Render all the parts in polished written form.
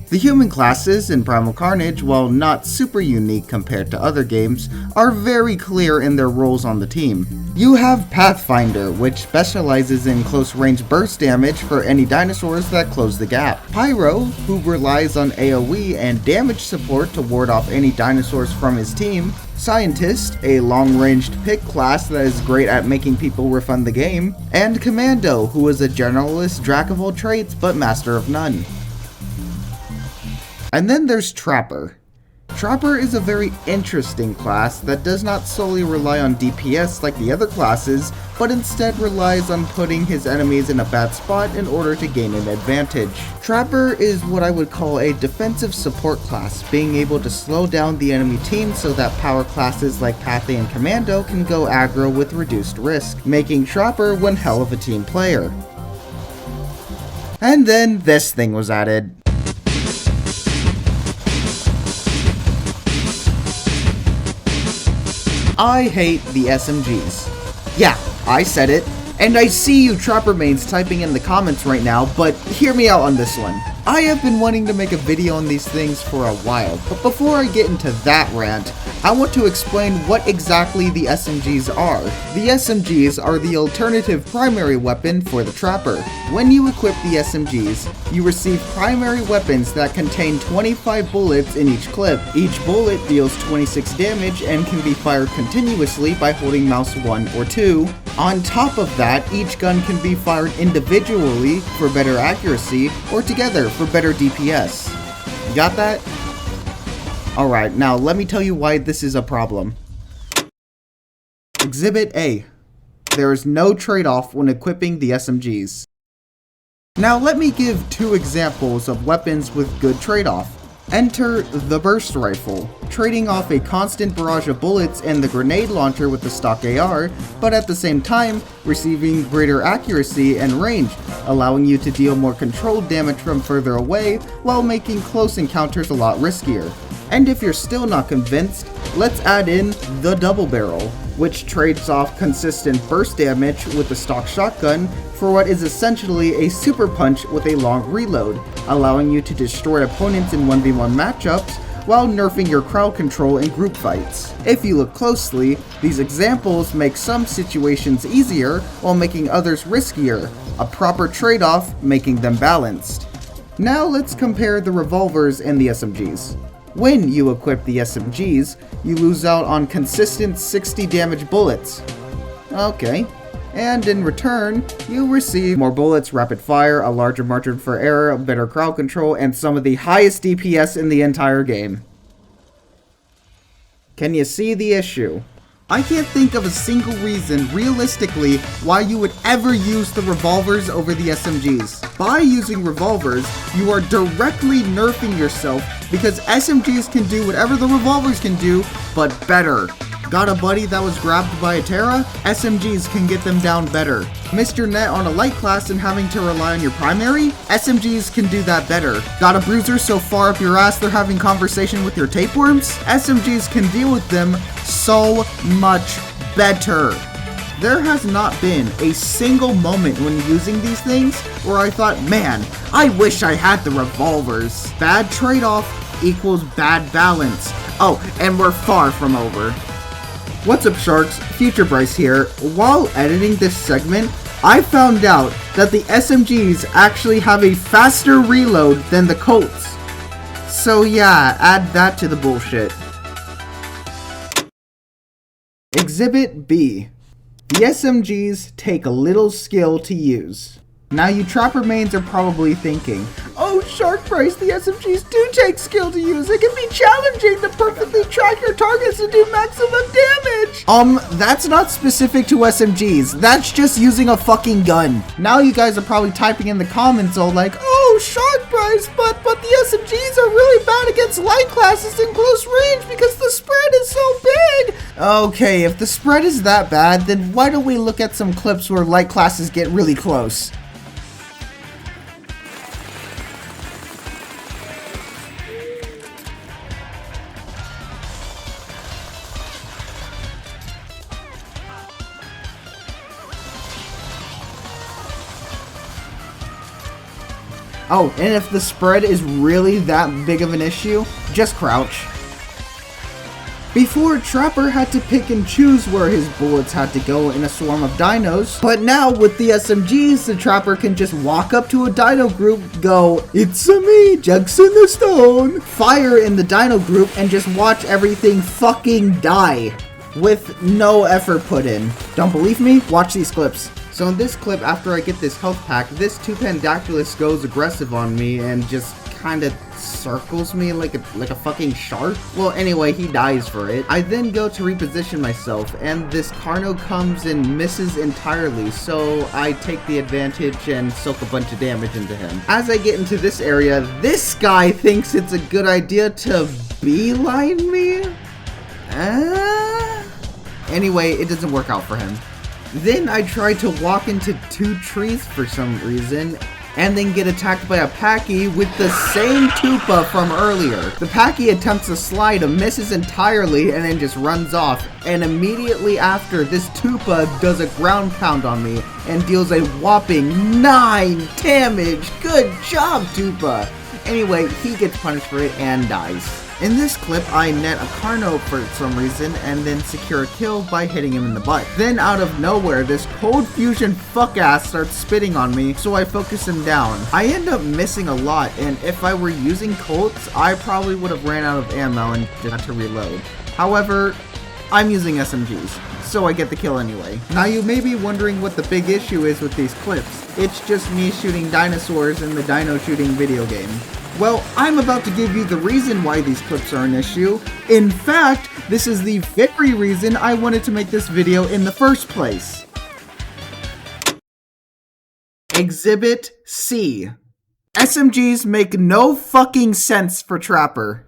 The human classes in Primal Carnage, while not super unique compared to other games, are very clear in their roles on the team. You have Pathfinder, which specializes in close-range burst damage for any dinosaurs that close the gap. Pyro, who relies on AoE and damage support to ward off any dinosaurs from his team. Scientist, a long-ranged pick class that is great at making people refund the game. And Commando, who is a generalist jack of all trades but master of none. And then there's Trapper. Trapper is a very interesting class that does not solely rely on DPS like the other classes, but instead relies on putting his enemies in a bad spot in order to gain an advantage. Trapper is what I would call a defensive support class, being able to slow down the enemy team so that power classes like Pathy and Commando can go aggro with reduced risk, making Trapper one hell of a team player. And then this thing was added. I hate the SMGs. Yeah, I said it, and I see you Trapper mains typing in the comments right now, but hear me out on this one. I have been wanting to make a video on these things for a while, but before I get into that rant, I want to explain what exactly the SMGs are. The SMGs are the alternative primary weapon for the Trapper. When you equip the SMGs, you receive primary weapons that contain 25 bullets in each clip. Each bullet deals 26 damage and can be fired continuously by holding mouse 1 or 2. On top of that, each gun can be fired individually for better accuracy, or together for better DPS. You got that? Alright, now let me tell you why this is a problem. Exhibit A. There is no trade-off when equipping the SMGs. Now let me give two examples of weapons with good trade-off. Enter the Burst Rifle, trading off a constant barrage of bullets and the grenade launcher with the stock AR, but at the same time receiving greater accuracy and range, allowing you to deal more controlled damage from further away while making close encounters a lot riskier. And if you're still not convinced, let's add in the Double Barrel, which trades off consistent burst damage with the stock shotgun for what is essentially a super punch with a long reload, allowing you to destroy opponents in 1v1 matchups while nerfing your crowd control in group fights. If you look closely, these examples make some situations easier while making others riskier, a proper trade-off making them balanced. Now let's compare the revolvers and the SMGs. When you equip the SMGs, you lose out on consistent 60 damage bullets. Okay. And in return, you receive more bullets, rapid fire, a larger margin for error, better crowd control, and some of the highest DPS in the entire game. Can you see the issue? I can't think of a single reason, realistically, why you would ever use the revolvers over the SMGs. By using revolvers, you are directly nerfing yourself because SMGs can do whatever the revolvers can do, but better. Got a buddy that was grabbed by a Terra? SMGs can get them down better. Missed your net on a light class and having to rely on your primary? SMGs can do that better. Got a bruiser so far up your ass they're having conversation with your tapeworms? SMGs can deal with them so much better. There has not been a single moment when using these things where I thought, man, I wish I had the revolvers. Bad trade-off equals bad balance. Oh, and we're far from over. What's up, Sharks? Future Bryce here. While editing this segment, I found out that the SMGs actually have a faster reload than the Colts. So yeah, add that to the bullshit. Exhibit B. The SMGs take a little skill to use. Now you Trapper mains are probably thinking, oh Shark Price, the SMGs do take skill to use. It can be challenging to perfectly track your targets and do maximum damage. That's not specific to SMGs. That's just using a fucking gun. Now you guys are probably typing in the comments all like, oh Shark Price, but the SMGs are really bad against light classes in close range because the spread is so big. Okay, if the spread is that bad, then why don't we look at some clips where light classes get really close? Oh, and if the spread is really that big of an issue, just crouch. Before, Trapper had to pick and choose where his bullets had to go in a swarm of dinos, but now with the SMGs, the Trapper can just walk up to a dino group, go, "It's me, Jackson the Stone," fire in the dino group, and just watch everything fucking die with no effort put in. Don't believe me? Watch these clips. So in this clip, after I get this health pack, this Tupandactylus goes aggressive on me and just kind of circles me like a fucking shark. Well, anyway, he dies for it. I then go to reposition myself, and this Carno comes and misses entirely, so I take the advantage and soak a bunch of damage into him. As I get into this area, this guy thinks it's a good idea to beeline me? Anyway, it doesn't work out for him. Then I try to walk into 2 trees for some reason, and then get attacked by a Packy with the same Tupa from earlier. The Packy attempts a slide, misses entirely, and then just runs off. And immediately after, this Tupa does a ground pound on me and deals a whopping 9 damage. Good job, Tupa! Anyway, he gets punished for it and dies. In this clip, I net a Carno for some reason and then secure a kill by hitting him in the butt. Then out of nowhere, this Cold Fusion fuck-ass starts spitting on me, so I focus him down. I end up missing a lot, and if I were using Colts, I probably would have ran out of ammo and just had to reload. However, I'm using SMGs, so I get the kill anyway. Now you may be wondering what the big issue is with these clips. It's just me shooting dinosaurs in the dino shooting video game. Well, I'm about to give you the reason why these clips are an issue. In fact, this is the very reason I wanted to make this video in the first place. Exhibit C. SMGs make no fucking sense for Trapper.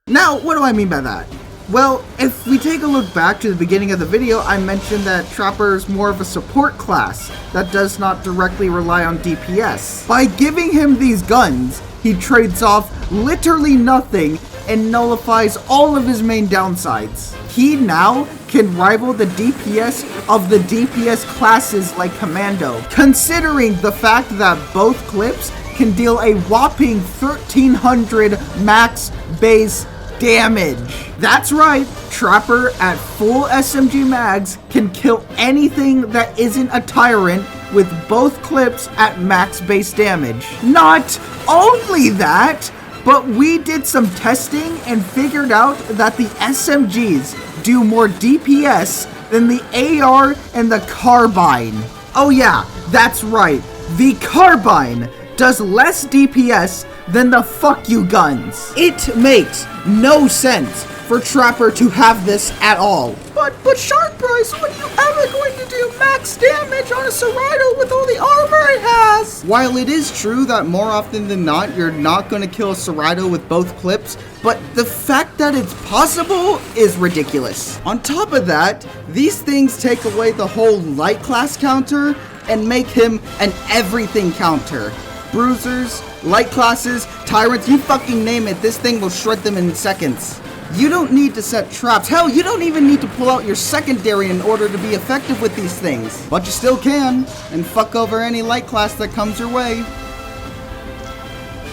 Now, what do I mean by that? Well, if we take a look back to the beginning of the video, I mentioned that Trapper is more of a support class that does not directly rely on DPS. By giving him these guns, he trades off literally nothing and nullifies all of his main downsides. He now can rival the DPS of the DPS classes like Commando, considering the fact that both clips can deal a whopping 1300 max base damage. That's right, Trapper at full SMG mags can kill anything that isn't a tyrant with both clips at max base damage. Not only that, but we did some testing and figured out that the SMGs do more DPS than the AR and the Carbine. Oh yeah, that's right, the Carbine does less DPS than the fuck you guns. It makes no sense for Trapper to have this at all. But Shark Bryce, when are you ever going to do max damage on a Cerrado with all the armor it has? While it is true that more often than not, you're not going to kill a Cerrado with both clips, but the fact that it's possible is ridiculous. On top of that, these things take away the whole light class counter and make him an everything counter. Bruisers, light classes, tyrants, you fucking name it, this thing will shred them in seconds. You don't need to set traps. Hell, you don't even need to pull out your secondary in order to be effective with these things. But you still can, and fuck over any light class that comes your way.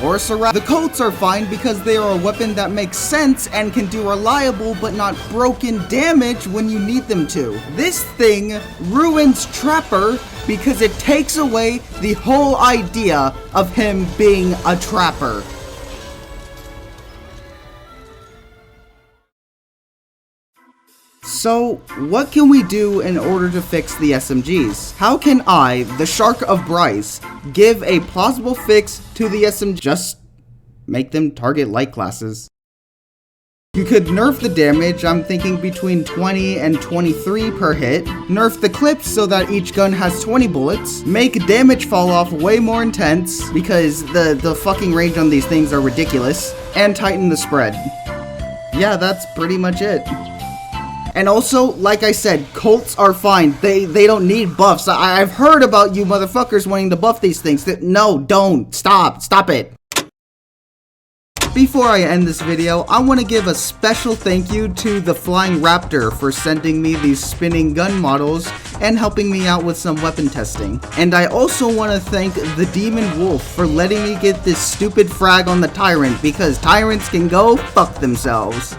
Or Cerrado. The Colts are fine because they are a weapon that makes sense and can do reliable but not broken damage when you need them to. This thing ruins Trapper because it takes away the whole idea of him being a Trapper. So, what can we do in order to fix the SMGs? How can I, the Shark of Bryce, give a plausible fix to the SMGs? Just make them target light classes. You could nerf the damage, I'm thinking between 20 and 23 per hit. Nerf the clips so that each gun has 20 bullets. Make damage fall off way more intense, because the fucking range on these things are ridiculous. And tighten the spread. Yeah, that's pretty much it. And also, like I said, Colts are fine. They don't need buffs. I've heard about you motherfuckers wanting to buff these things. No, don't. Stop it. Before I end this video, I want to give a special thank you to the Flying Raptor for sending me these spinning gun models and helping me out with some weapon testing. And I also want to thank the Demon Wolf for letting me get this stupid frag on the Tyrant, because Tyrants can go fuck themselves.